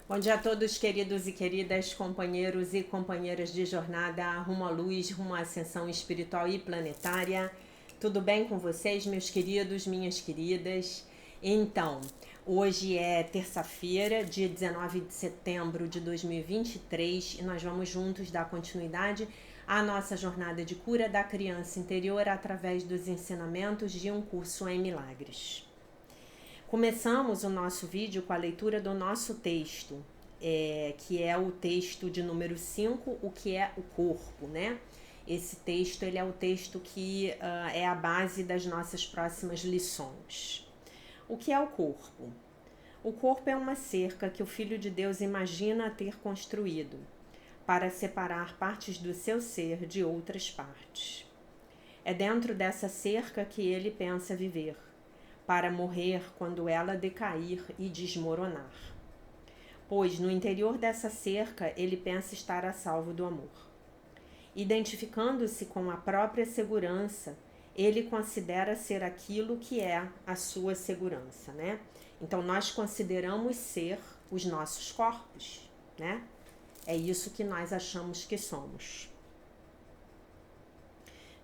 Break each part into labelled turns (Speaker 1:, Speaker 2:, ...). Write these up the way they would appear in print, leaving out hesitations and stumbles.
Speaker 1: Bom dia a todos, queridos e queridas, companheiros e companheiras de jornada rumo à luz, rumo à ascensão espiritual e planetária. Tudo bem com vocês, meus queridos, minhas queridas? Então, hoje é terça-feira, dia 19 de setembro de 2023, e nós vamos juntos dar continuidade à nossa jornada de cura da criança interior através dos ensinamentos de um curso em milagres. Começamos o nosso vídeo com a leitura do nosso texto, que é o texto de número 5, o que é o corpo, né? Esse texto ele é o texto que é a base das nossas próximas lições. O que é o corpo? O corpo é uma cerca que o Filho de Deus imagina ter construído para separar partes do seu ser de outras partes. É dentro dessa cerca que ele pensa viver, para morrer quando ela decair e desmoronar. Pois no interior dessa cerca ele pensa estar a salvo do amor. Identificando-se com a própria segurança, ele considera ser aquilo que é a sua segurança, né? Então nós consideramos ser os nossos corpos, né? É isso que nós achamos que somos.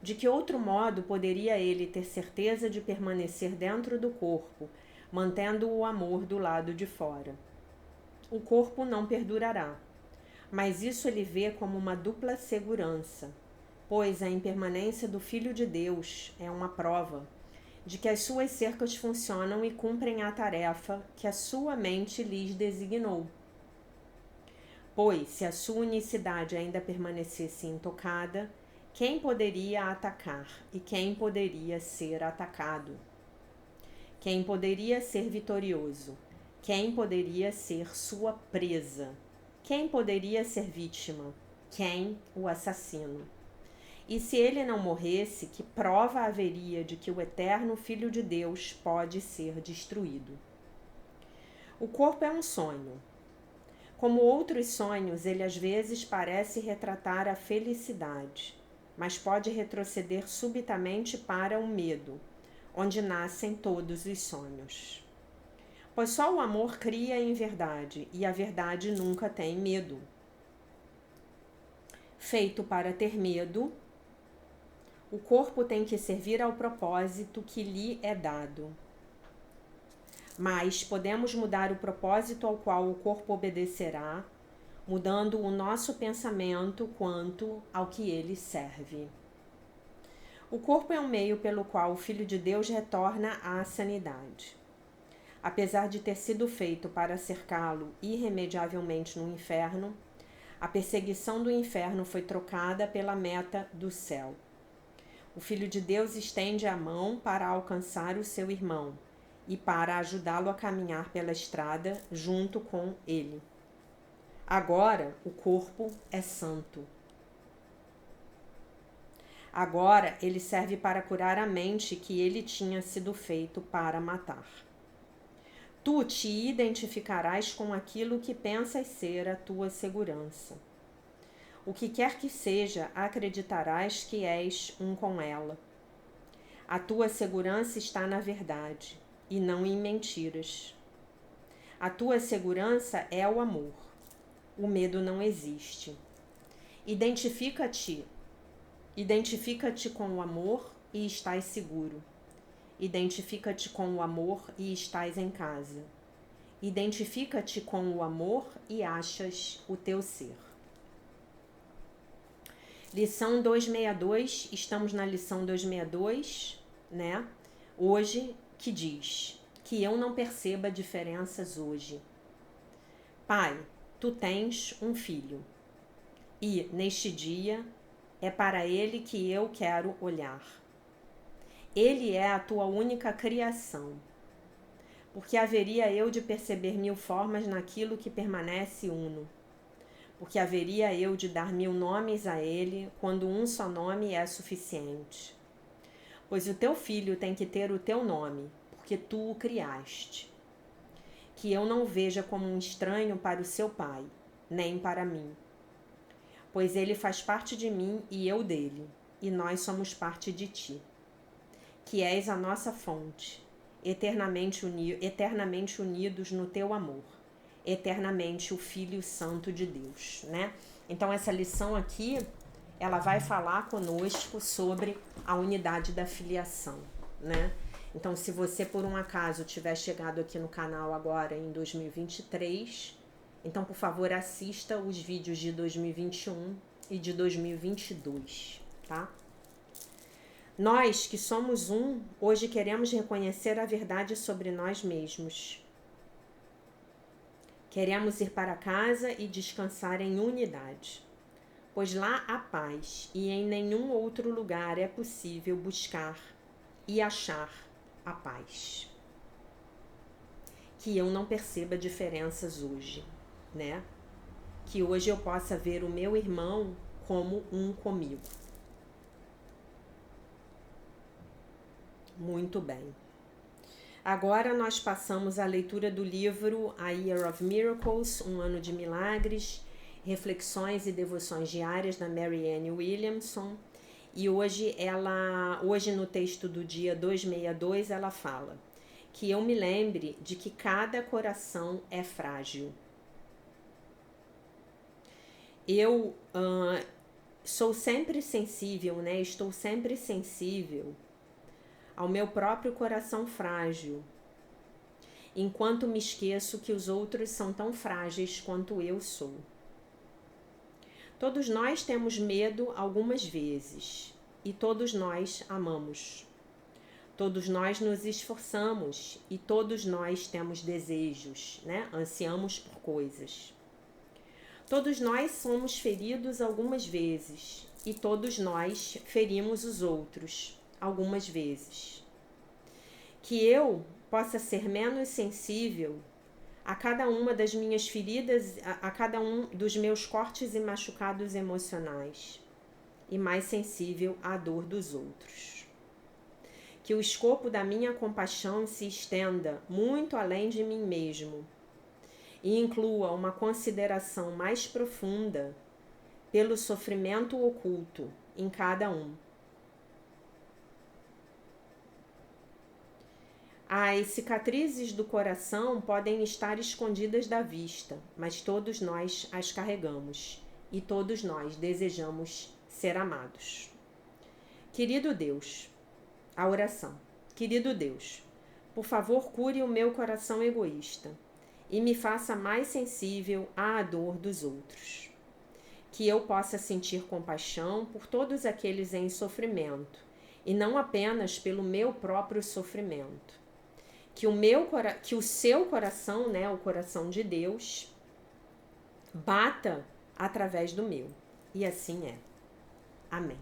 Speaker 1: De que outro modo poderia ele ter certeza de permanecer dentro do corpo, mantendo o amor do lado de fora? O corpo não perdurará, mas isso ele vê como uma dupla segurança, pois a impermanência do Filho de Deus é uma prova de que as suas cercas funcionam e cumprem a tarefa que a sua mente lhes designou. Pois, se a sua unicidade ainda permanecesse intocada, quem poderia atacar e quem poderia ser atacado? Quem poderia ser vitorioso? Quem poderia ser sua presa? Quem poderia ser vítima? Quem o assassino? E se ele não morresse, que prova haveria de que o eterno Filho de Deus pode ser destruído? O corpo é um sonho. Como outros sonhos, ele às vezes parece retratar a felicidade, mas pode retroceder subitamente para o medo, onde nascem todos os sonhos. Pois só o amor cria em verdade, e a verdade nunca tem medo. Feito para ter medo, o corpo tem que servir ao propósito que lhe é dado. Mas podemos mudar o propósito ao qual o corpo obedecerá, mudando o nosso pensamento quanto ao que ele serve. O corpo é um meio pelo qual o Filho de Deus retorna à sanidade. Apesar de ter sido feito para cercá-lo irremediavelmente no inferno, a perseguição do inferno foi trocada pela meta do céu. O Filho de Deus estende a mão para alcançar o seu irmão e para ajudá-lo a caminhar pela estrada junto com ele. Agora o corpo é santo. Agora ele serve para curar a mente que ele tinha sido feito para matar. Tu te identificarás com aquilo que pensas ser a tua segurança. O que quer que seja, acreditarás que és um com ela. A tua segurança está na verdade, e não em mentiras. A tua segurança é o amor. O medo não existe. Identifica-te com o amor e estás seguro. Identifica-te com o amor e estás em casa. Identifica-te com o amor e achas o teu ser. Lição 262, estamos na lição 262, né? Hoje, que diz que eu não perceba diferenças hoje. Pai, tu tens um filho e, neste dia, é para ele que eu quero olhar. Ele é a tua única criação. Porque haveria eu de perceber 1000 formas naquilo que permanece uno. Porque haveria eu de dar 1000 nomes a ele, quando um só nome é suficiente. Pois o teu filho tem que ter o teu nome, porque tu o criaste. Que eu não veja como um estranho para o seu pai, nem para mim. Pois ele faz parte de mim e eu dele, e nós somos parte de ti. Que és a nossa fonte, eternamente unidos no teu amor, eternamente o Filho Santo de Deus, né? Então essa lição aqui, ela vai falar conosco sobre a unidade da filiação, né? Então, se você por um acaso tiver chegado aqui no canal agora em 2023, então por favor assista os vídeos de 2021 e de 2022, tá? Nós que somos um, hoje queremos reconhecer a verdade sobre nós mesmos. Queremos ir para casa e descansar em unidade, pois lá há paz e em nenhum outro lugar é possível buscar e achar a paz. Que eu não perceba diferenças hoje, né? Que hoje eu possa ver o meu irmão como um comigo. Muito bem. Agora nós passamos à leitura do livro A Year of Miracles, Um Ano de Milagres, Reflexões e Devoções Diárias da Marianne Williamson. E hoje no texto do dia 262, ela fala que eu me lembre de que cada coração é frágil. Eu sou sempre sensível, né? Estou sempre sensível ao meu próprio coração frágil, enquanto me esqueço que os outros são tão frágeis quanto eu sou. Todos nós temos medo algumas vezes, e todos nós amamos. Todos nós nos esforçamos, e todos nós temos desejos, né? Ansiamos por coisas. Todos nós somos feridos algumas vezes, e todos nós ferimos os outros algumas vezes. Que eu possa ser menos sensível a cada uma das minhas feridas, a cada um dos meus cortes e machucados emocionais, e mais sensível à dor dos outros. Que o escopo da minha compaixão se estenda muito além de mim mesmo e inclua uma consideração mais profunda pelo sofrimento oculto em cada um. As cicatrizes do coração podem estar escondidas da vista, mas todos nós as carregamos e todos nós desejamos ser amados. Querido Deus, a oração. Querido Deus, por favor, cure o meu coração egoísta e me faça mais sensível à dor dos outros. Que eu possa sentir compaixão por todos aqueles em sofrimento e não apenas pelo meu próprio sofrimento. Que o seu coração, né, o coração de Deus, bata através do meu. E assim é. Amém.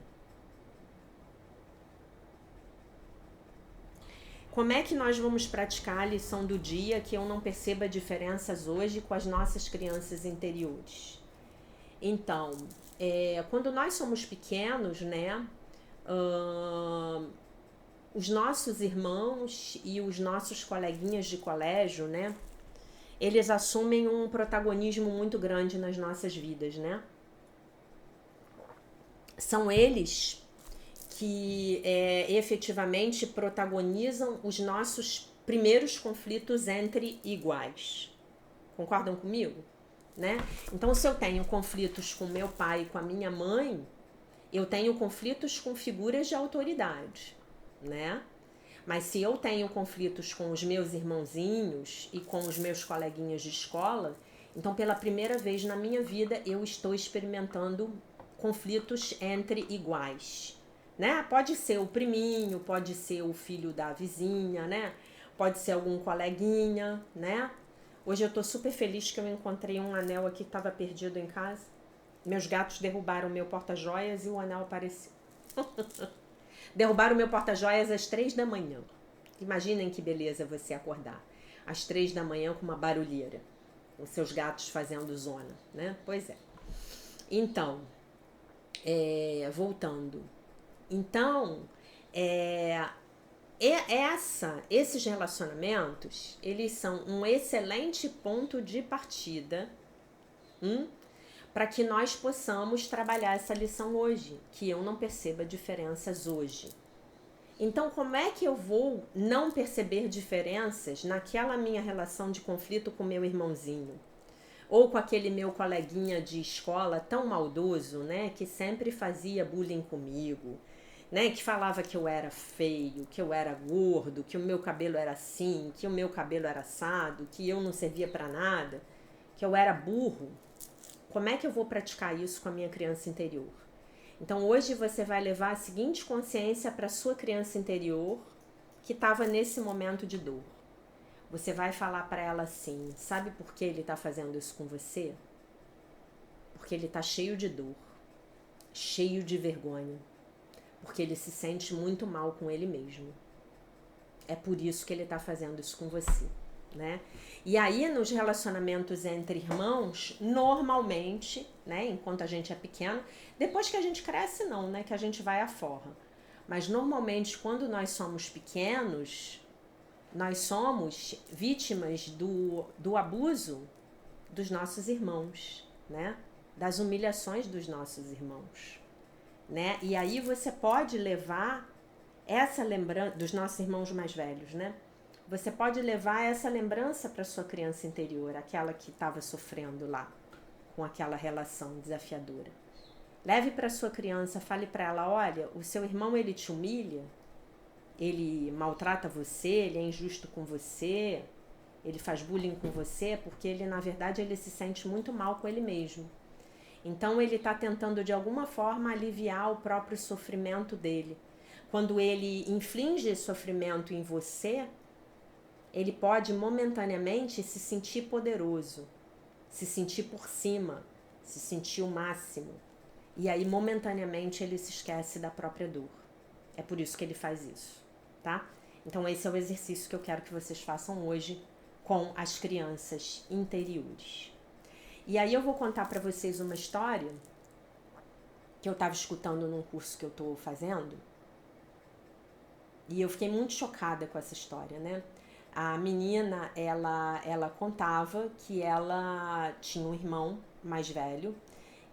Speaker 1: Como é que nós vamos praticar a lição do dia que eu não perceba diferenças hoje com as nossas crianças interiores? Então, quando nós somos pequenos, né, os nossos irmãos e os nossos coleguinhas de colégio, né, eles assumem um protagonismo muito grande nas nossas vidas, né? São eles que efetivamente protagonizam os nossos primeiros conflitos entre iguais. Concordam comigo? Né? Então, se eu tenho conflitos com meu pai e com a minha mãe, eu tenho conflitos com figuras de autoridade, né? Mas se eu tenho conflitos com os meus irmãozinhos e com os meus coleguinhas de escola, então pela primeira vez na minha vida eu estou experimentando conflitos entre iguais, né? Pode ser o priminho, pode ser o filho da vizinha, né? Pode ser algum coleguinha, né? Hoje eu tô super feliz que eu encontrei um anel aqui que estava perdido em casa. Meus gatos derrubaram o meu porta-joias e o anel apareceu. Derrubaram o meu porta-joias às 3 da manhã. Imaginem que beleza você acordar às 3 da manhã com uma barulheira. Os seus gatos fazendo zona, né? Pois é. Então, voltando. Então, esses relacionamentos, eles são um excelente ponto de partida para que nós possamos trabalhar essa lição hoje, que eu não perceba diferenças hoje. Então, como é que eu vou não perceber diferenças naquela minha relação de conflito com meu irmãozinho? ou com aquele meu coleguinha de escola tão maldoso, né, que sempre fazia bullying comigo, né, que falava que eu era feio, que eu era gordo, que o meu cabelo era assim, que o meu cabelo era assado, que eu não servia para nada, que eu era burro. Como é que eu vou praticar isso com a minha criança interior? Então hoje você vai levar a seguinte consciência para a sua criança interior que estava nesse momento de dor. Você vai falar para ela assim: sabe por que ele está fazendo isso com você? Porque ele está cheio de dor, cheio de vergonha, porque ele se sente muito mal com ele mesmo. É por isso que ele está fazendo isso com você, né? E aí nos relacionamentos entre irmãos, normalmente, né, enquanto a gente é pequeno, depois que a gente cresce não, né, que a gente vai à forra. Mas normalmente quando nós somos pequenos, nós somos vítimas do abuso dos nossos irmãos, né? Das humilhações dos nossos irmãos, né? E aí você pode levar essa lembrança dos nossos irmãos mais velhos, né? Você pode levar essa lembrança para sua criança interior, aquela que estava sofrendo lá com aquela relação desafiadora. Leve para sua criança, fale para ela: olha, o seu irmão ele te humilha, ele maltrata você, ele é injusto com você, ele faz bullying com você, porque ele, na verdade, ele se sente muito mal com ele mesmo. Então ele está tentando de alguma forma aliviar o próprio sofrimento dele. Quando ele inflige sofrimento em você, ele pode momentaneamente se sentir poderoso, se sentir por cima, se sentir o máximo. E aí momentaneamente ele se esquece da própria dor. É por isso que ele faz isso, tá? Então esse é o exercício que eu quero que vocês façam hoje com as crianças interiores. E aí eu vou contar para vocês uma história que eu estava escutando num curso que eu estou fazendo. E eu fiquei muito chocada com essa história, né? A menina, ela contava que ela tinha um irmão mais velho,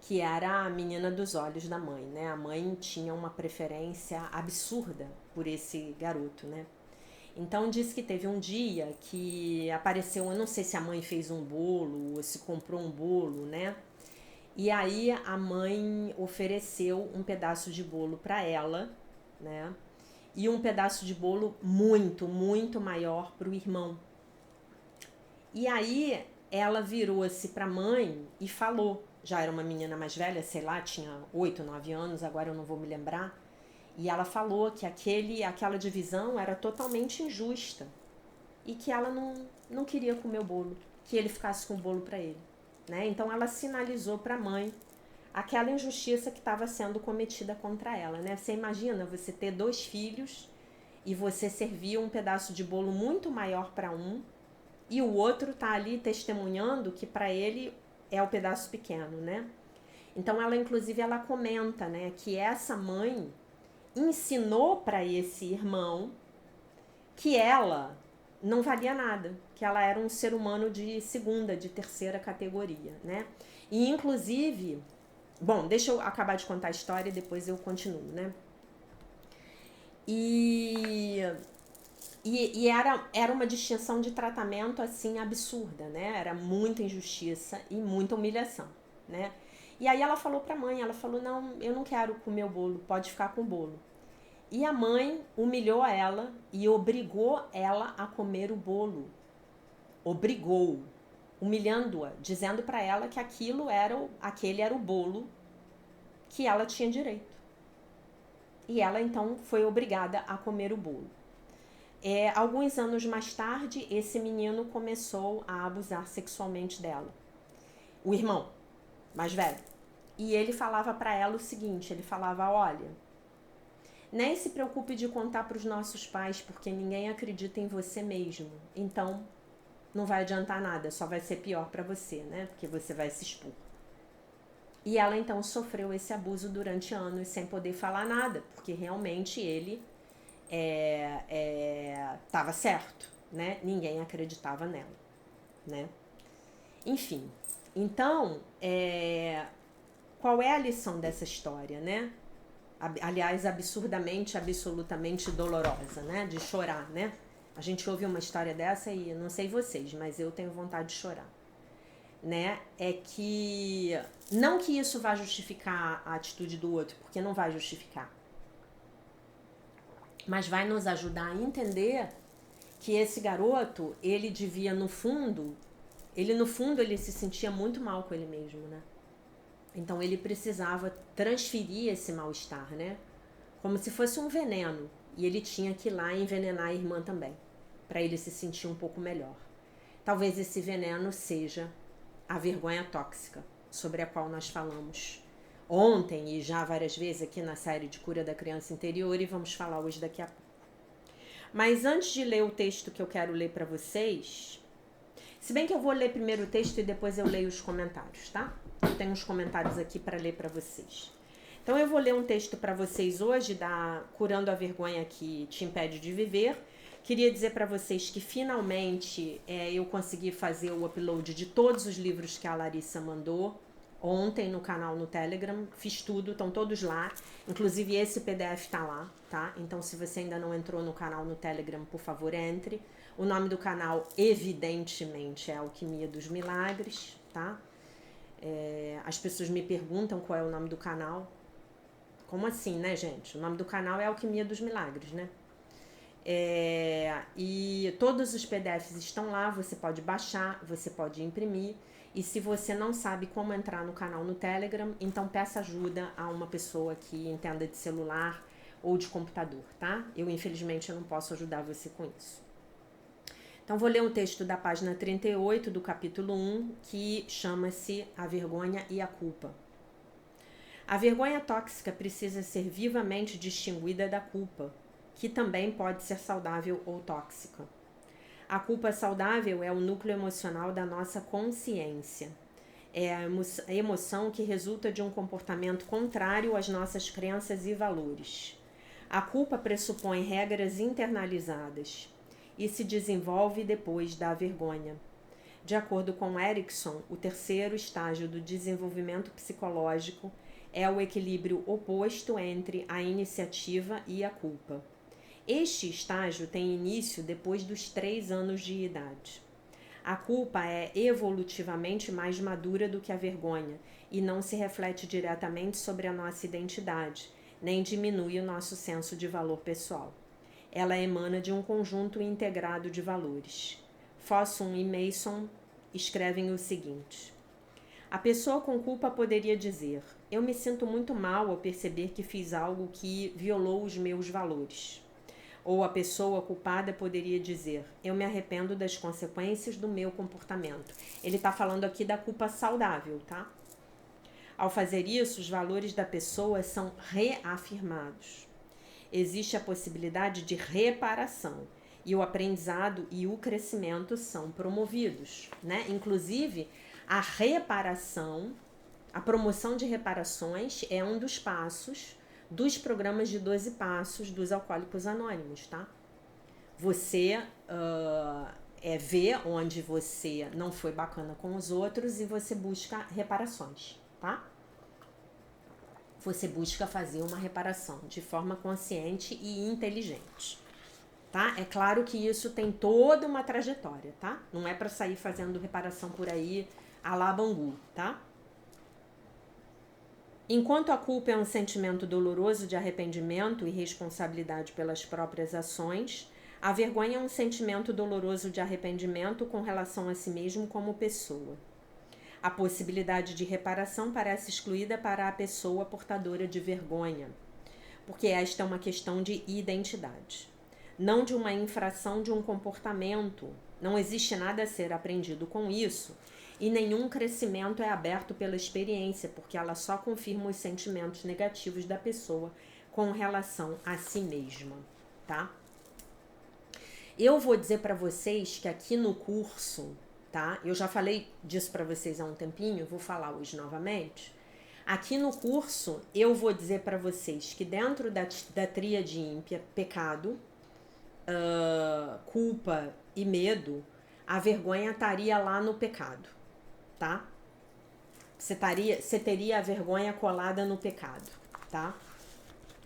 Speaker 1: que era a menina dos olhos da mãe, né? A mãe tinha uma preferência absurda por esse garoto, né? Então disse que teve um dia que apareceu, eu não sei se a mãe fez um bolo ou se comprou um bolo, né? E aí a mãe ofereceu um pedaço de bolo para ela, né? E um pedaço de bolo muito, muito maior para o irmão. E aí ela virou-se para a mãe e falou, já era uma menina mais velha, sei lá, tinha 8, 9 anos, agora eu não vou me lembrar. E ela falou que aquela divisão era totalmente injusta e que ela não queria comer o bolo, que ele ficasse com o bolo para ele, né? Então ela sinalizou para a mãe aquela injustiça que estava sendo cometida contra ela, né? Você imagina você ter 2 filhos e você servir um pedaço de bolo muito maior para um e o outro tá ali testemunhando que para ele é o pedaço pequeno, né? Então ela inclusive ela comenta, né, que essa mãe ensinou para esse irmão que ela não valia nada, que ela era um ser humano de segunda, de terceira categoria, né? E inclusive, bom, deixa eu acabar de contar a história e depois eu continuo, né? E era uma distinção de tratamento assim absurda, né? Era muita injustiça e muita humilhação, né? E aí ela falou pra mãe, ela falou: não, eu não quero comer o bolo, pode ficar com o bolo. E a mãe humilhou ela e obrigou ela a comer o bolo. Obrigou, humilhando-a, dizendo para ela que aquele era o bolo que ela tinha direito. E ela então foi obrigada a comer o bolo. Alguns anos mais tarde, esse menino começou a abusar sexualmente dela. O irmão mais velho. E ele falava para ela o seguinte, ele falava: olha, nem se preocupe de contar para os nossos pais, porque ninguém acredita em você mesmo. Então, não vai adiantar nada, só vai ser pior para você, né? Porque você vai se expor. E ela então sofreu esse abuso durante anos sem poder falar nada, porque realmente ele estava certo, né? Ninguém acreditava nela, né? Enfim, então, qual é a lição dessa história, né? Aliás, absurdamente, absolutamente dolorosa, né? De chorar, né? A gente ouve uma história dessa e não sei vocês, mas eu tenho vontade de chorar. né, é que não que isso vá justificar a atitude do outro, porque não vai justificar, mas vai nos ajudar a entender que esse garoto, ele devia no fundo ele se sentia muito mal com ele mesmo, né? Então ele precisava transferir esse mal-estar, né? Como se fosse um veneno, e ele tinha que ir lá envenenar a irmã também, para ele se sentir um pouco melhor. Talvez esse veneno seja a vergonha tóxica, sobre a qual nós falamos ontem e já várias vezes aqui na série de cura da criança interior, e vamos falar hoje daqui a pouco. Mas antes de ler o texto que eu quero ler para vocês, se bem que eu vou ler primeiro o texto e depois eu leio os comentários, tá? Eu tenho uns comentários aqui para ler para vocês. Então eu vou ler um texto para vocês hoje da Curando a Vergonha que Te Impede de Viver. Queria dizer para vocês que finalmente eu consegui fazer o upload de todos os livros que a Larissa mandou ontem no canal no Telegram. Fiz tudo, estão todos lá. Inclusive esse PDF está lá, tá? Então se você ainda não entrou no canal no Telegram, por favor, entre. O nome do canal, evidentemente, é Alquimia dos Milagres, tá? As pessoas me perguntam qual é o nome do canal. Como assim, né, gente? O nome do canal é Alquimia dos Milagres, né? E todos os PDFs estão lá, você pode baixar, você pode imprimir. E se você não sabe como entrar no canal no Telegram, então peça ajuda a uma pessoa que entenda de celular ou de computador, tá? Infelizmente, eu não posso ajudar você com isso. Então, vou ler um texto da página 38 do capítulo 1, que chama-se A Vergonha e a Culpa. A vergonha tóxica precisa ser vivamente distinguida da culpa, que também pode ser saudável ou tóxica. A culpa saudável é o núcleo emocional da nossa consciência. É a emoção que resulta de um comportamento contrário às nossas crenças e valores. A culpa pressupõe regras internalizadas e se desenvolve depois da vergonha. De acordo com Erickson, o terceiro estágio do desenvolvimento psicológico é o equilíbrio oposto entre a iniciativa e a culpa. Este estágio tem início depois dos 3 anos de idade. A culpa é evolutivamente mais madura do que a vergonha e não se reflete diretamente sobre a nossa identidade, nem diminui o nosso senso de valor pessoal. Ela emana de um conjunto integrado de valores. Fossum e Mason escrevem o seguinte: a pessoa com culpa poderia dizer: eu me sinto muito mal ao perceber que fiz algo que violou os meus valores. Ou a pessoa culpada poderia dizer: eu me arrependo das consequências do meu comportamento. Ele está falando aqui da culpa saudável, tá? Ao fazer isso, os valores da pessoa são reafirmados. Existe a possibilidade de reparação e o aprendizado e o crescimento são promovidos, né? Inclusive, a reparação, a promoção de reparações é um dos passos dos programas de 12 passos dos Alcoólicos Anônimos, tá? Você vê onde você não foi bacana com os outros e você busca reparações, tá? Você busca fazer uma reparação de forma consciente e inteligente, tá? É claro que isso tem toda uma trajetória, tá? Não é para sair fazendo reparação por aí à la Bangu, tá? Enquanto a culpa é um sentimento doloroso de arrependimento e responsabilidade pelas próprias ações, a vergonha é um sentimento doloroso de arrependimento com relação a si mesmo como pessoa. A possibilidade de reparação parece excluída para a pessoa portadora de vergonha, porque esta é uma questão de identidade, não de uma infração de um comportamento. Não existe nada a ser aprendido com isso. E nenhum crescimento é aberto pela experiência, porque ela só confirma os sentimentos negativos da pessoa com relação a si mesma, tá? Eu vou dizer para vocês que aqui no curso, tá? Eu já falei disso para vocês há um tempinho, vou falar hoje novamente. Aqui no curso, eu vou dizer para vocês que dentro da tríade ímpia, pecado, culpa e medo, a vergonha estaria lá no pecado. Tá? Você teria a vergonha colada no pecado, tá?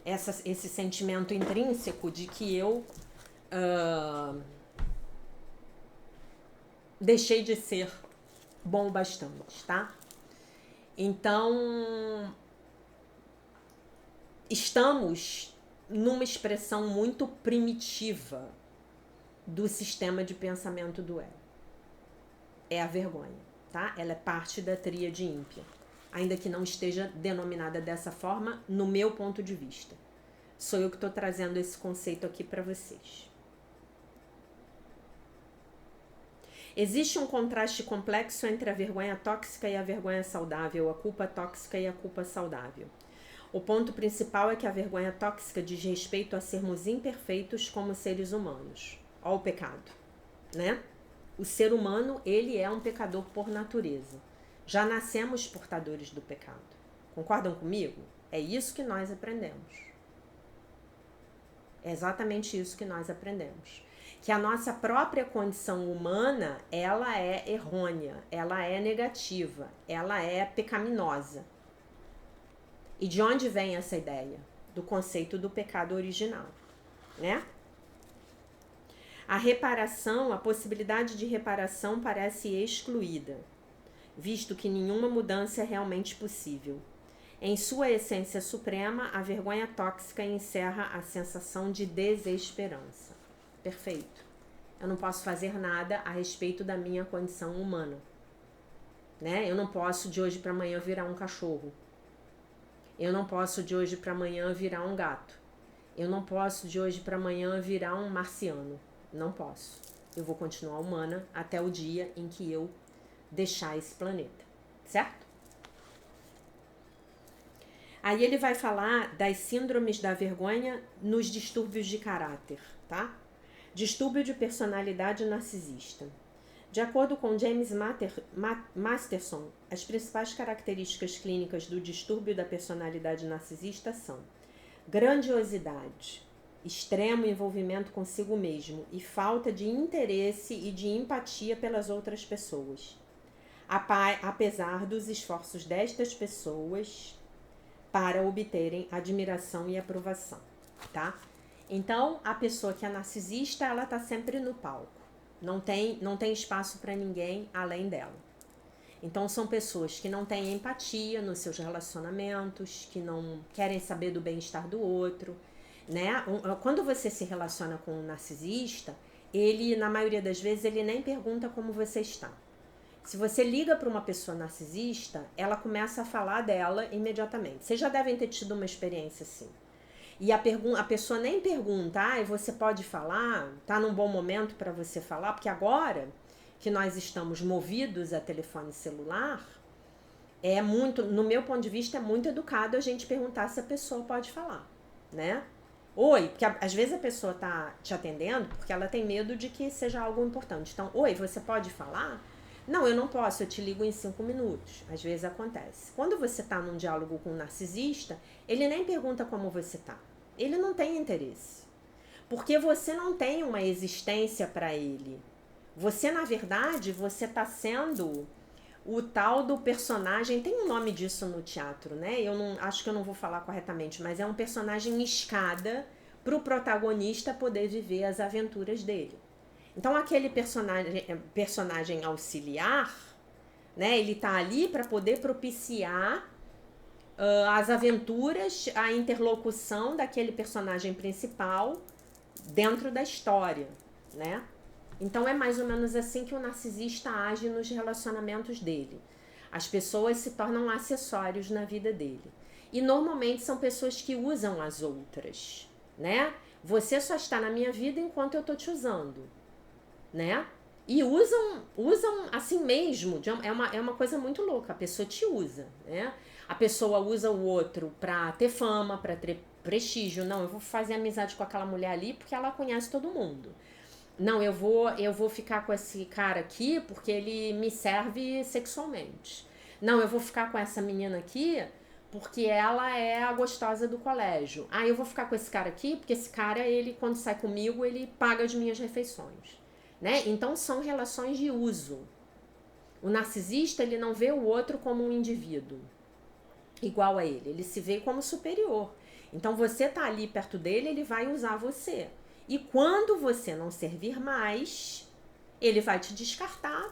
Speaker 1: Esse sentimento intrínseco de que eu deixei de ser bom o bastante, tá? Então, estamos numa expressão muito primitiva do sistema de pensamento do ego. É a vergonha, tá? Ela é parte da tríade ímpia, ainda que não esteja denominada dessa forma, no meu ponto de vista. Sou eu que estou trazendo esse conceito aqui para vocês. Existe um contraste complexo entre a vergonha tóxica e a vergonha saudável, a culpa tóxica e a culpa saudável. O ponto principal é que a vergonha tóxica diz respeito a sermos imperfeitos como seres humanos. Ó o pecado, né? O ser humano, ele é um pecador por natureza. Já nascemos portadores do pecado. Concordam comigo? É isso que nós aprendemos. É exatamente isso que nós aprendemos. Que a nossa própria condição humana, ela é errônea, ela é negativa, ela é pecaminosa. E de onde vem essa ideia? Do conceito do pecado original, né? A reparação, a possibilidade de reparação parece excluída, visto que nenhuma mudança é realmente possível. Em sua essência suprema, a vergonha tóxica encerra a sensação de desesperança. Perfeito. Eu não posso fazer nada a respeito da minha condição humana, né? Eu não posso de hoje para amanhã virar um cachorro. Eu não posso de hoje para amanhã virar um gato. Eu não posso de hoje para amanhã virar um marciano. Não posso. Eu vou continuar humana até o dia em que eu deixar esse planeta, certo? Aí ele vai falar das síndromes da vergonha nos distúrbios de caráter, tá? Distúrbio de personalidade narcisista. De acordo com James Masterson, as principais características clínicas do distúrbio da personalidade narcisista são grandiosidade, extremo envolvimento consigo mesmo e falta de interesse e de empatia pelas outras pessoas, apesar dos esforços destas pessoas para obterem admiração e aprovação, tá? Então, a pessoa que é narcisista, ela tá sempre no palco. Não tem espaço para ninguém além dela. Então, são pessoas que não têm empatia nos seus relacionamentos, que não querem saber do bem-estar do outro, né? Quando você se relaciona com um narcisista, ele, na maioria das vezes, ele nem pergunta como você está. Se você liga para uma pessoa narcisista, ela começa a falar dela imediatamente. Vocês já devem ter tido uma experiência assim. E a pessoa nem pergunta, você pode falar? Tá num bom momento para você falar? Porque agora que nós estamos movidos a telefone celular, é muito, no meu ponto de vista, é muito educado a gente perguntar se a pessoa pode falar, né? Oi, porque às vezes a pessoa tá te atendendo porque ela tem medo de que seja algo importante. Então, oi, você pode falar? Não, eu não posso, eu te ligo em 5 minutos. Às vezes acontece. Quando você tá num diálogo com um narcisista, ele nem pergunta como você tá. Ele não tem interesse. Porque você não tem uma existência para ele. Você, na verdade, você tá sendo o tal do personagem, tem um nome disso no teatro, né? Eu não acho que eu não vou falar corretamente, mas é um personagem escada para o protagonista poder viver as aventuras dele. Então aquele personagem auxiliar, né? Ele tá ali para poder propiciar as aventuras, a interlocução daquele personagem principal dentro da história, né? Então é mais ou menos assim que o narcisista age nos relacionamentos dele. As pessoas se tornam acessórios na vida dele. E normalmente são pessoas que usam as outras, né? Você só está na minha vida enquanto eu tô te usando, né? E usam assim mesmo, é uma coisa muito louca, a pessoa te usa, né? A pessoa usa o outro pra ter fama, pra ter prestígio. Não, eu vou fazer amizade com aquela mulher ali porque ela conhece todo mundo. Não, eu vou ficar com esse cara aqui porque ele me serve sexualmente. Não, eu vou ficar com essa menina aqui porque ela é a gostosa do colégio. Ah, eu vou ficar com esse cara aqui porque esse cara, ele quando sai comigo, ele paga as minhas refeições, né? Então são relações de uso. O narcisista, ele não vê o outro como um indivíduo igual a ele se vê como superior. Então você tá ali perto dele, ele vai usar você. E quando você não servir mais, ele vai te descartar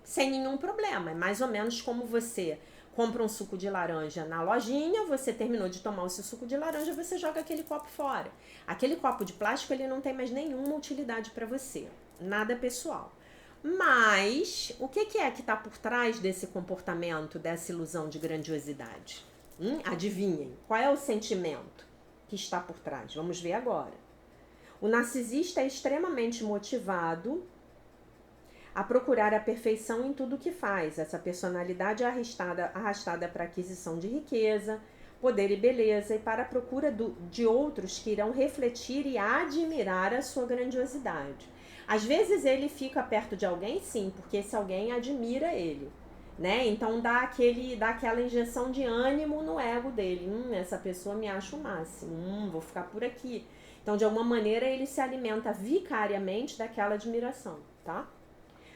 Speaker 1: sem nenhum problema. É mais ou menos como você compra um suco de laranja na lojinha, você terminou de tomar o seu suco de laranja, você joga aquele copo fora. Aquele copo de plástico, ele não tem mais nenhuma utilidade para você, nada pessoal. Mas o que é que está por trás desse comportamento, dessa ilusão de grandiosidade? Adivinhem, qual é o sentimento que está por trás? Vamos ver agora. O narcisista é extremamente motivado a procurar a perfeição em tudo que faz. Essa personalidade é arrastada para a aquisição de riqueza, poder e beleza, e para a procura de outros que irão refletir e admirar a sua grandiosidade. Às vezes ele fica perto de alguém, sim, porque esse alguém admira ele, né? Então dá aquela injeção de ânimo no ego dele. Essa pessoa me acha o máximo, vou ficar por aqui. Então, de alguma maneira, ele se alimenta vicariamente daquela admiração, tá?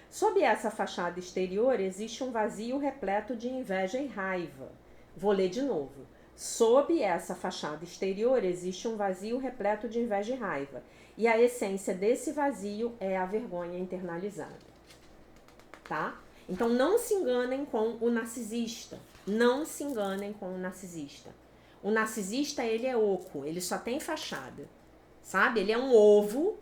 Speaker 1: Sob essa fachada exterior, existe um vazio repleto de inveja e raiva. Vou ler de novo. Sob essa fachada exterior, existe um vazio repleto de inveja e raiva. E a essência desse vazio é a vergonha internalizada. Tá? Então, não se enganem com o narcisista. Não se enganem com o narcisista. O narcisista, ele é oco, ele só tem fachada. Sabe? Ele é um ovo,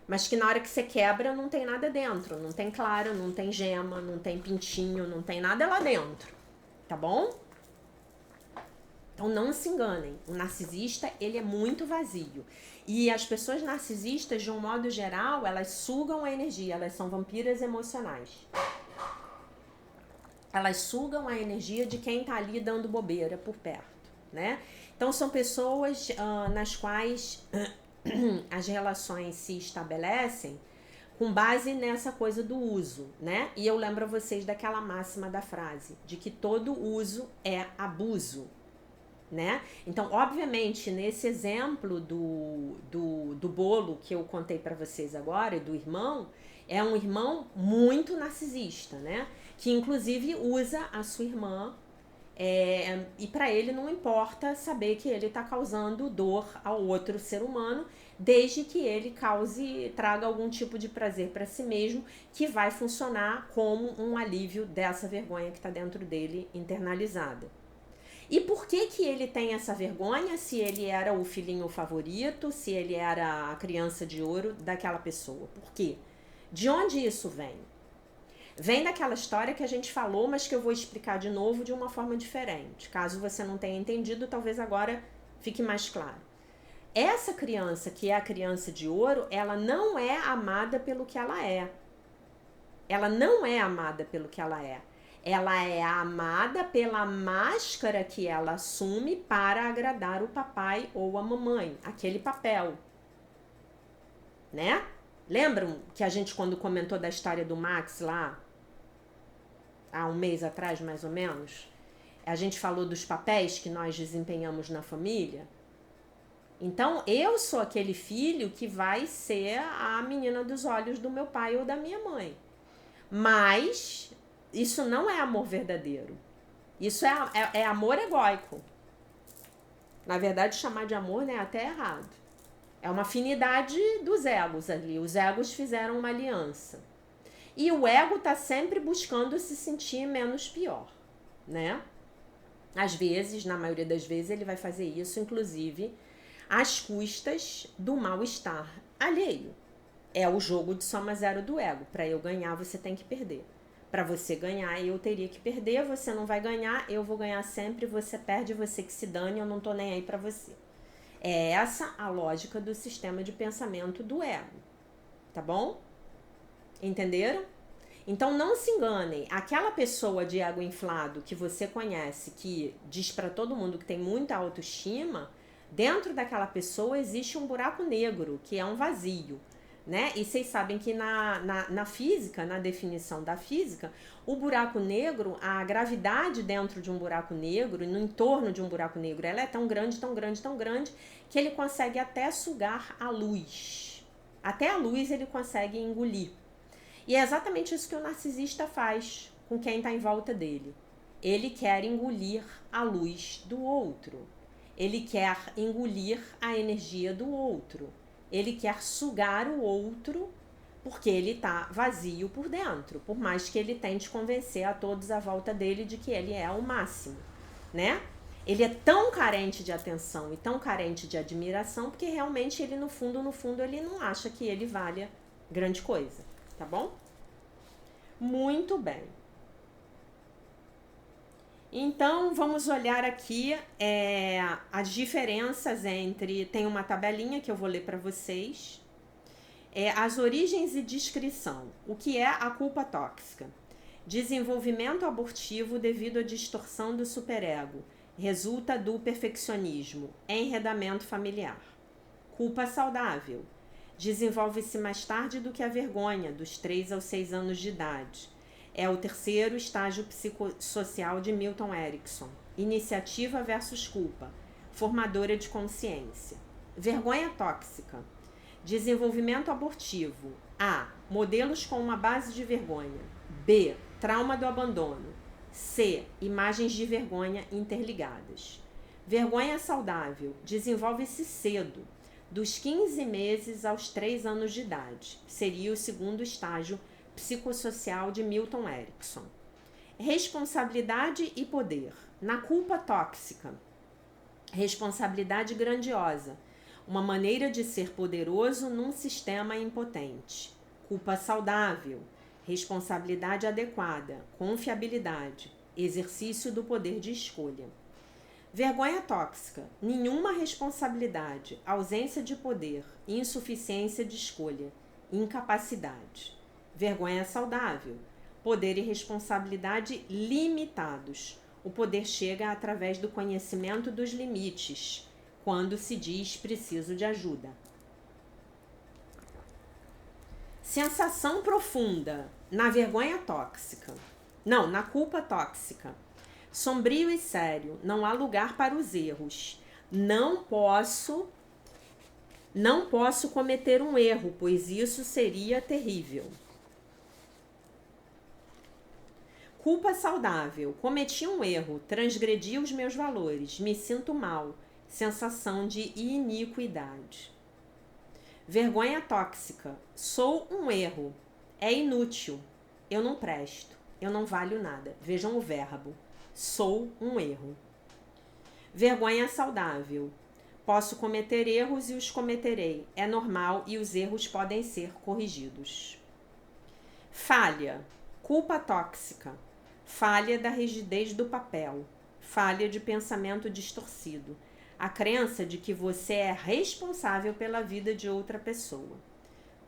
Speaker 1: mas que na hora que você quebra não tem nada dentro. Não tem clara, não tem gema, não tem pintinho, não tem nada lá dentro. Tá bom? Então não se enganem. O narcisista, ele é muito vazio. E as pessoas narcisistas, de um modo geral, elas sugam a energia. Elas são vampiras emocionais. Elas sugam a energia de quem tá ali dando bobeira por perto, né? Então são pessoas nas quais as relações se estabelecem com base nessa coisa do uso, né? E eu lembro a vocês daquela máxima da frase, de que todo uso é abuso, né? Então, obviamente, nesse exemplo do bolo que eu contei para vocês agora, do irmão, é um irmão muito narcisista, né? Que inclusive usa a sua irmã. E para ele não importa saber que ele está causando dor ao outro ser humano, desde que ele traga algum tipo de prazer para si mesmo, que vai funcionar como um alívio dessa vergonha que está dentro dele internalizada. E por que ele tem essa vergonha se ele era o filhinho favorito, se ele era a criança de ouro daquela pessoa? Por quê? De onde isso vem? Vem daquela história que a gente falou, mas que eu vou explicar de novo de uma forma diferente. Caso você não tenha entendido, talvez agora fique mais claro. Essa criança, que é a criança de ouro, ela não é amada pelo que ela é. Ela não é amada pelo que ela é. Ela é amada pela máscara que ela assume para agradar o papai ou a mamãe. Aquele papel. Né? Lembram que a gente, quando comentou da história do Max lá, há um mês atrás, mais ou menos, a gente falou dos papéis que nós desempenhamos na família? Então, eu sou aquele filho que vai ser a menina dos olhos do meu pai ou da minha mãe. Mas isso não é amor verdadeiro. Isso é amor egóico. Na verdade, chamar de amor, né, é até errado. É uma afinidade dos egos ali. Os egos fizeram uma aliança. E o ego tá sempre buscando se sentir menos pior, né? Às vezes, na maioria das vezes, ele vai fazer isso, inclusive, às custas do mal-estar alheio. É o jogo de soma zero do ego. Para eu ganhar, você tem que perder. Para você ganhar, eu teria que perder. Você não vai ganhar, eu vou ganhar sempre. Você perde, você que se dane, eu não tô nem aí para você. É essa a lógica do sistema de pensamento do ego. Tá bom? Entenderam? Então não se enganem, aquela pessoa de ego inflado que você conhece, que diz para todo mundo que tem muita autoestima, dentro daquela pessoa existe um buraco negro, que é um vazio, né? E vocês sabem que na física, na definição da física, o buraco negro, a gravidade dentro de um buraco negro, no entorno de um buraco negro, ela é tão grande, tão grande, tão grande, que ele consegue até sugar a luz. Até a luz ele consegue engolir. E é exatamente isso que o narcisista faz com quem está em volta dele. Ele quer engolir a luz do outro. Ele quer engolir a energia do outro. Ele quer sugar o outro porque ele tá vazio por dentro, por mais que ele tente convencer a todos à volta dele de que ele é o máximo, né? Ele é tão carente de atenção e tão carente de admiração porque realmente ele no fundo, ele não acha que ele valha grande coisa, tá bom? Muito bem. Então, vamos olhar aqui as diferenças entre... Tem uma tabelinha que eu vou ler para vocês. As origens e descrição. O que é a culpa tóxica? Desenvolvimento abortivo devido à distorção do superego. Resulta do perfeccionismo. Enredamento familiar. Culpa saudável. Desenvolve-se mais tarde do que a vergonha, dos 3 aos 6 anos de idade. É o terceiro estágio psicossocial de Milton Erickson. Iniciativa versus culpa. Formadora de consciência. Vergonha tóxica. Desenvolvimento abortivo. A. Modelos com uma base de vergonha. B. Trauma do abandono. C. Imagens de vergonha interligadas. Vergonha saudável. Desenvolve-se cedo, dos 15 meses aos 3 anos de idade. Seria o segundo estágio psicossocial de Milton Erickson. Responsabilidade e poder. Na culpa tóxica. Responsabilidade grandiosa. Uma maneira de ser poderoso num sistema impotente. Culpa saudável. Responsabilidade adequada. Confiabilidade. Exercício do poder de escolha. Vergonha tóxica. Nenhuma responsabilidade. Ausência de poder. Insuficiência de escolha. Incapacidade. Vergonha saudável. Poder e responsabilidade limitados. O poder chega através do conhecimento dos limites, quando se diz preciso de ajuda. Sensação profunda. Na vergonha tóxica. Não, na culpa tóxica. Sombrio e sério. Não há lugar para os erros. Não posso cometer um erro, pois isso seria terrível. Culpa saudável. Cometi um erro, transgredi os meus valores, me sinto mal. Sensação de iniquidade. Vergonha tóxica. Sou um erro. É inútil. Eu não presto. Eu não valho nada. Vejam o verbo. Sou um erro. Vergonha saudável. Posso cometer erros e os cometerei. É normal e os erros podem ser corrigidos. Falha. Culpa tóxica. Falha da rigidez do papel. Falha de pensamento distorcido. A crença de que você é responsável pela vida de outra pessoa.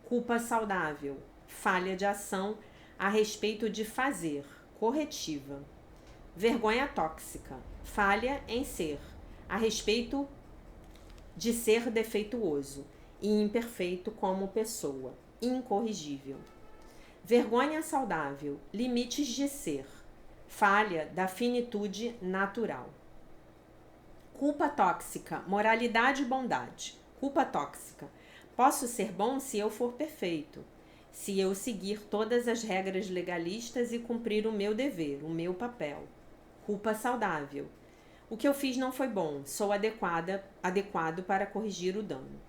Speaker 1: Culpa saudável. Falha de ação a respeito de fazer. Corretiva. Vergonha tóxica. Falha em ser. A respeito de ser defeituoso e imperfeito como pessoa. Incorrigível. Vergonha saudável. Limites de ser. Falha da finitude natural. Culpa tóxica. Moralidade e bondade. Culpa tóxica. Posso ser bom se eu for perfeito. Se eu seguir todas as regras legalistas e cumprir o meu dever, o meu papel. Culpa saudável. O que eu fiz não foi bom. Sou adequado para corrigir o dano.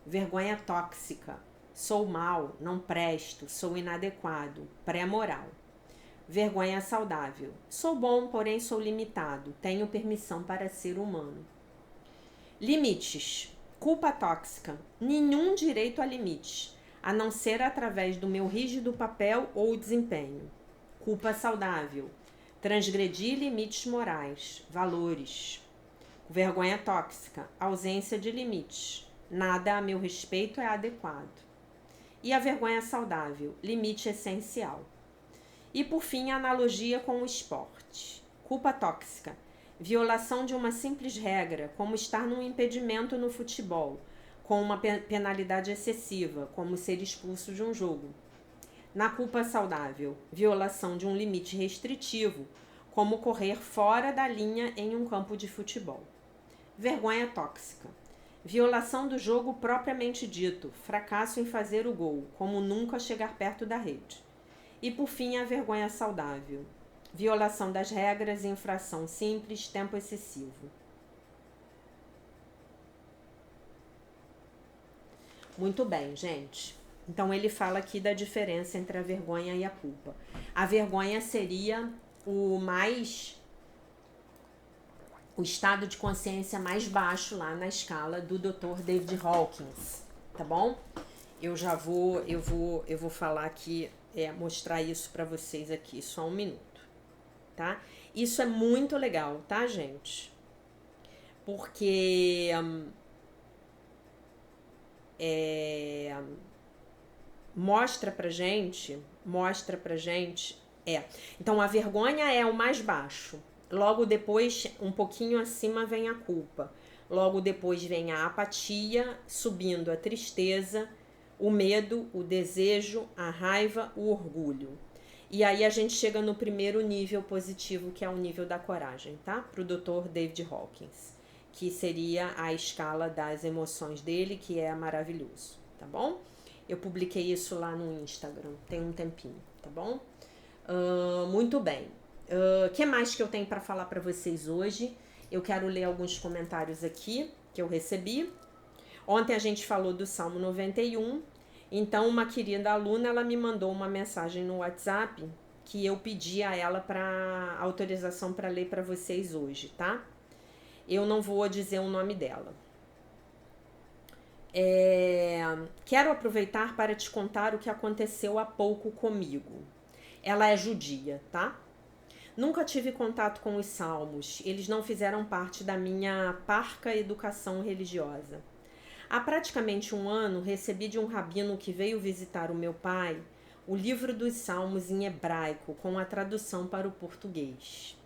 Speaker 1: Vergonha tóxica. Sou mau, não presto, sou inadequado, pré-moral. Vergonha saudável. Sou bom, porém sou limitado. Tenho permissão para ser humano. Limites. Culpa tóxica. Nenhum direito a limites, a não ser através do meu rígido papel ou desempenho. Culpa saudável. Transgredir limites morais, valores. Vergonha tóxica. Ausência de limites. Nada a meu respeito é adequado. E a vergonha saudável. Limite essencial. E, por fim, a analogia com o esporte. Culpa tóxica. Violação de uma simples regra, como estar num impedimento no futebol, com uma penalidade excessiva, como ser expulso de um jogo. Na culpa saudável, violação de um limite restritivo, como correr fora da linha em um campo de futebol. Vergonha tóxica. Violação do jogo propriamente dito, fracasso em fazer o gol, como nunca chegar perto da rede. E, por fim, a vergonha saudável. Violação das regras, infração simples, tempo excessivo. Muito bem, gente. Então ele fala aqui da diferença entre a vergonha e a culpa. A vergonha seria o estado de consciência mais baixo lá na escala do Dr. David Hawkins, tá bom? Eu vou falar aqui, mostrar isso para vocês aqui, só um minuto, tá? Isso é muito legal, tá, gente? Porque mostra pra gente, então a vergonha é o mais baixo. Logo depois, um pouquinho acima, vem a culpa. Logo depois vem a apatia, subindo a tristeza, o medo, o desejo, a raiva, o orgulho. E aí a gente chega no primeiro nível positivo, que é o nível da coragem, tá? Pro Dr. David Hawkins, que seria a escala das emoções dele, que é maravilhoso, tá bom? Eu publiquei isso lá no Instagram, tem um tempinho, tá bom? Muito bem. Que mais que eu tenho para falar para vocês hoje? Eu quero ler alguns comentários aqui que eu recebi. Ontem a gente falou do Salmo 91. Então, uma querida aluna, ela me mandou uma mensagem no WhatsApp que eu pedi a ela para autorização para ler para vocês hoje, tá? Eu não vou dizer o nome dela. Quero aproveitar para te contar o que aconteceu há pouco comigo. Ela é judia, tá? Nunca tive contato com os salmos, eles não fizeram parte da minha parca educação religiosa. Há praticamente um ano, recebi de um rabino que veio visitar o meu pai o livro dos salmos em hebraico, com a tradução para o português.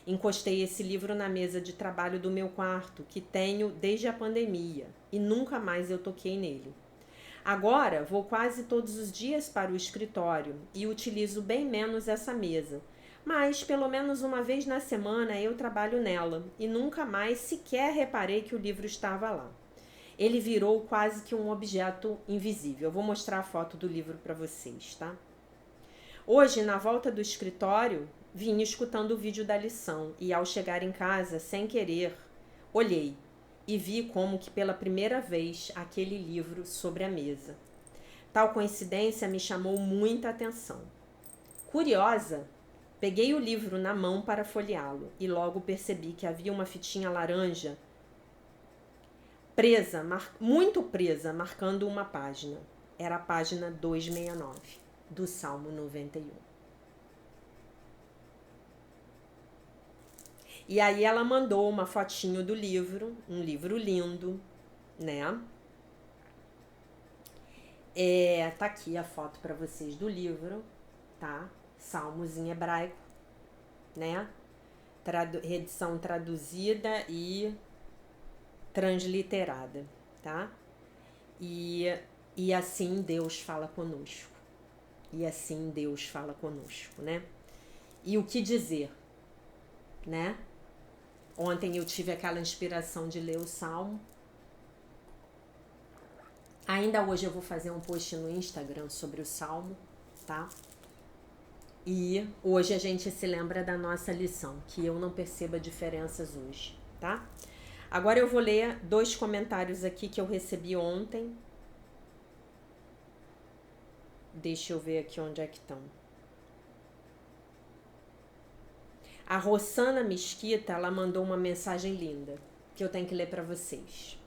Speaker 1: Encostei esse livro na mesa de trabalho do meu quarto, que tenho desde a pandemia, e nunca mais eu toquei nele. Agora, vou quase todos os dias para o escritório e utilizo bem menos essa mesa, mas pelo menos uma vez na semana eu trabalho nela e nunca mais sequer reparei que o livro estava lá. Ele virou quase que um objeto invisível. Eu vou mostrar a foto do livro para vocês, tá? Hoje, na volta do escritório, vim escutando o vídeo da lição e ao chegar em casa, sem querer, olhei e vi como que pela primeira vez aquele livro sobre a mesa. Tal coincidência me chamou muita atenção. Curiosa, peguei o livro na mão para folheá-lo e logo percebi que havia uma fitinha laranja presa, muito presa, marcando uma página. Era a página 269 do Salmo 91. E aí ela mandou uma fotinho do livro, um livro lindo, né? Tá aqui a foto para vocês do livro, tá? Salmos em hebraico, né? Edição traduzida e transliterada, tá? E assim Deus fala conosco. E assim Deus fala conosco, né? E o que dizer, né? Ontem eu tive aquela inspiração de ler o Salmo. Ainda hoje eu vou fazer um post no Instagram sobre o Salmo, tá? E hoje a gente se lembra da nossa lição, que eu não perceba diferenças hoje, tá? Agora eu vou ler 2 comentários aqui que eu recebi ontem. Deixa eu ver aqui onde é que estão. A Rossana Mesquita, ela mandou uma mensagem linda, que eu tenho que ler para vocês.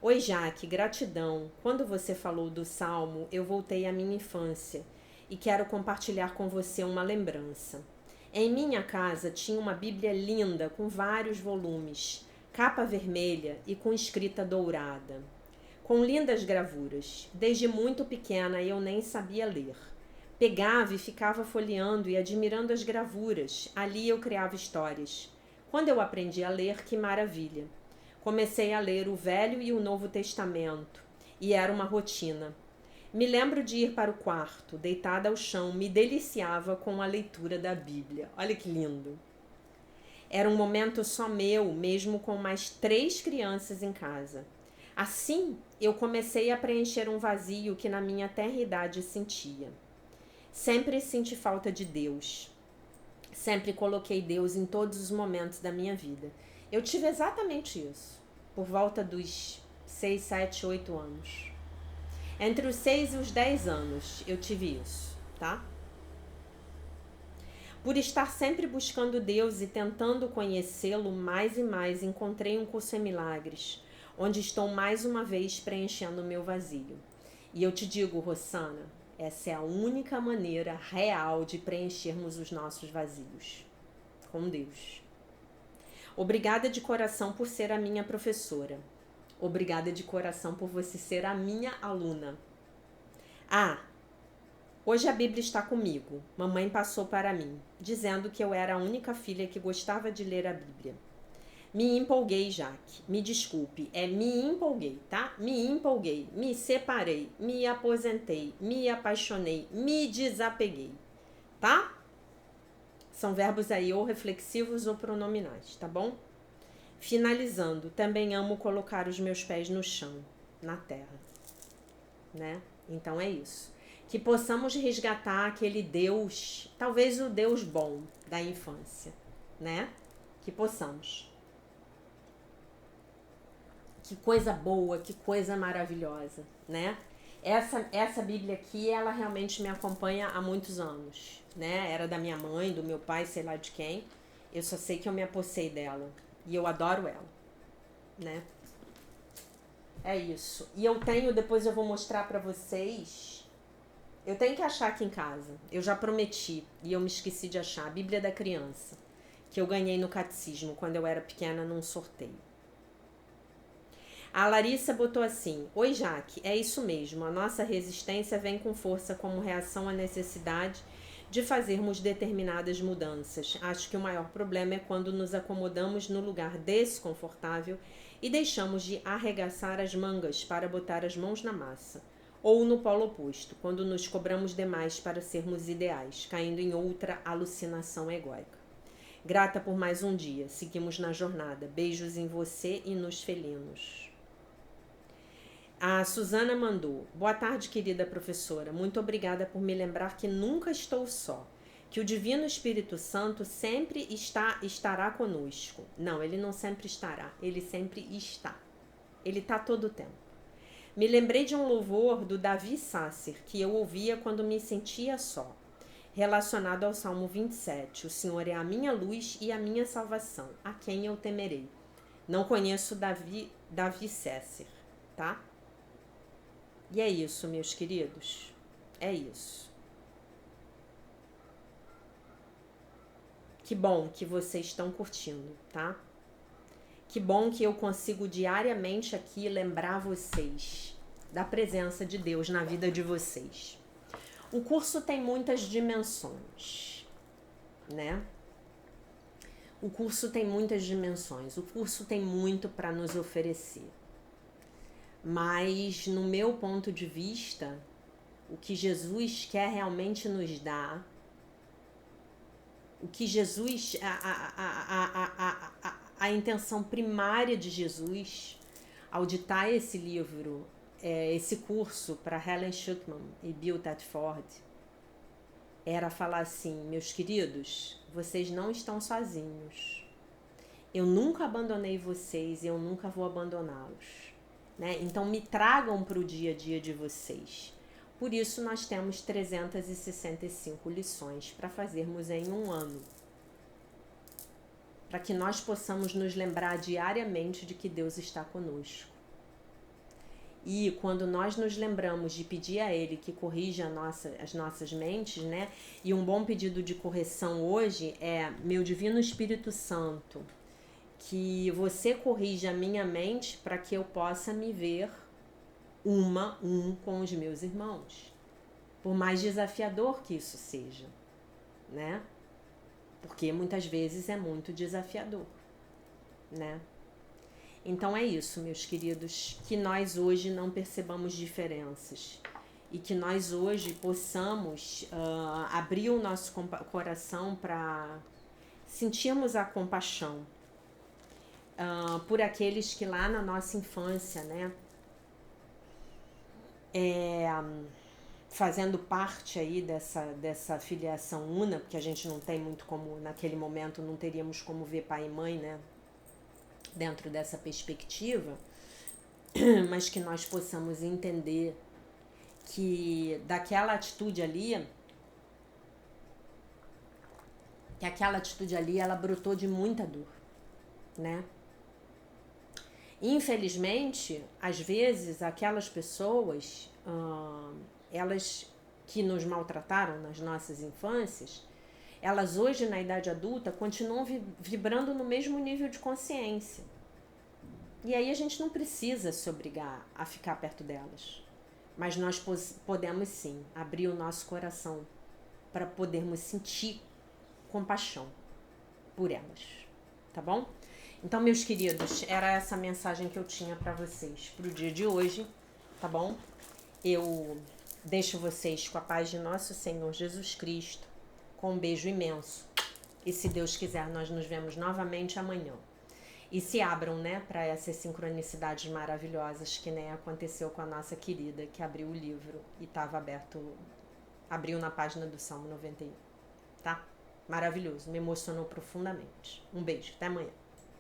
Speaker 1: Oi, Jaque, gratidão. Quando você falou do Salmo, eu voltei à minha infância e quero compartilhar com você uma lembrança. Em minha casa tinha uma Bíblia linda com vários volumes, capa vermelha e com escrita dourada, com lindas gravuras. Desde muito pequena eu nem sabia ler. Pegava e ficava folheando e admirando as gravuras. Ali eu criava histórias. Quando eu aprendi a ler, que maravilha! Comecei a ler o Velho e o Novo Testamento, e era uma rotina. Me lembro de ir para o quarto, deitada ao chão, me deliciava com a leitura da Bíblia. Olha que lindo! Era um momento só meu, mesmo com mais 3 crianças em casa. Assim, eu comecei a preencher um vazio que na minha tenra idade sentia. Sempre senti falta de Deus. Sempre coloquei Deus em todos os momentos da minha vida. Eu tive exatamente isso, por volta dos 6, 7, 8 anos. Entre os 6 e os 10 anos eu tive isso, tá? Por estar sempre buscando Deus e tentando conhecê-lo mais e mais, encontrei um curso em milagres, onde estou mais uma vez preenchendo o meu vazio. E eu te digo, Rossana, essa é a única maneira real de preenchermos os nossos vazios. Com Deus. Obrigada de coração por ser a minha professora. Obrigada de coração por você ser a minha aluna. Ah, hoje a Bíblia está comigo. Mamãe passou para mim, dizendo que eu era a única filha que gostava de ler a Bíblia. Me empolguei, Jaque. Me desculpe, me empolguei, tá? Me empolguei, me separei, me aposentei, me apaixonei, me desapeguei, tá? São verbos aí ou reflexivos ou pronominais, tá bom? Finalizando, também amo colocar os meus pés no chão, na terra, né? Então é isso. Que possamos resgatar aquele Deus, talvez o Deus bom da infância, né? Que possamos. Que coisa boa, que coisa maravilhosa, né? Essa Bíblia aqui, ela realmente me acompanha há muitos anos, né? Era da minha mãe, do meu pai, sei lá de quem. Eu só sei que eu me apossei dela e eu adoro ela, né? É isso. E eu tenho, depois eu vou mostrar pra vocês. Eu tenho que achar aqui em casa. Eu já prometi e eu me esqueci de achar a Bíblia da Criança, que eu ganhei no catecismo quando eu era pequena num sorteio. A Larissa botou assim: Oi, Jaque, é isso mesmo. A nossa resistência vem com força como reação à necessidade de fazermos determinadas mudanças. Acho que o maior problema é quando nos acomodamos no lugar desconfortável e deixamos de arregaçar as mangas para botar as mãos na massa. Ou no polo oposto, quando nos cobramos demais para sermos ideais, caindo em outra alucinação egóica. Grata por mais um dia. Seguimos na jornada. Beijos em você e nos felinos. A Suzana mandou: Boa tarde, querida professora. Muito obrigada por me lembrar que nunca estou só. Que o Divino Espírito Santo sempre estará conosco. Não, ele não sempre estará. Ele sempre está. Ele está todo o tempo. Me lembrei de um louvor do Davi Sasser, que eu ouvia quando me sentia só. Relacionado ao Salmo 27. O Senhor é a minha luz e a minha salvação. A quem eu temerei? Não conheço Davi Sasser, tá? E é isso, meus queridos. É isso. Que bom que vocês estão curtindo, tá? Que bom que eu consigo diariamente aqui lembrar vocês da presença de Deus na vida de vocês. O curso tem muitas dimensões, né? O curso tem muitas dimensões. O curso tem muito para nos oferecer. Mas, no meu ponto de vista, o que Jesus quer realmente nos dar, o que Jesus, a intenção primária de Jesus, ao ditar esse livro, esse curso para Helen Schucman e Bill Thetford, era falar assim: meus queridos, vocês não estão sozinhos. Eu nunca abandonei vocês e eu nunca vou abandoná-los. Né? Então me tragam para o dia a dia de vocês. Por isso nós temos 365 lições para fazermos em um ano. Para que nós possamos nos lembrar diariamente de que Deus está conosco. E quando nós nos lembramos de pedir a Ele que corrija as nossas mentes, né? E um bom pedido de correção hoje é: meu Divino Espírito Santo, que você corrija a minha mente para que eu possa me ver um com os meus irmãos. Por mais desafiador que isso seja, né? Porque muitas vezes é muito desafiador, né? Então é isso, meus queridos, que nós hoje não percebamos diferenças e que nós hoje possamos abrir o nosso coração para sentirmos a compaixão por aqueles que lá na nossa infância, né, fazendo parte aí dessa filiação una, porque a gente não tem muito como, naquele momento não teríamos como ver pai e mãe, né, dentro dessa perspectiva, mas que nós possamos entender que daquela atitude ali, ela brotou de muita dor, né? Infelizmente, às vezes, aquelas pessoas, elas que nos maltrataram nas nossas infâncias, elas hoje, na idade adulta, continuam vibrando no mesmo nível de consciência. E aí a gente não precisa se obrigar a ficar perto delas. Mas nós podemos sim abrir o nosso coração para podermos sentir compaixão por elas, tá bom? Então, meus queridos, era essa mensagem que eu tinha para vocês pro dia de hoje, tá bom? Eu deixo vocês com a paz de nosso Senhor Jesus Cristo, com um beijo imenso. E se Deus quiser, nós nos vemos novamente amanhã. E se abram, né, para essas sincronicidades maravilhosas que nem aconteceu com a nossa querida, que abriu o livro e estava abriu na página do Salmo 91, tá? Maravilhoso, me emocionou profundamente. Um beijo, até amanhã.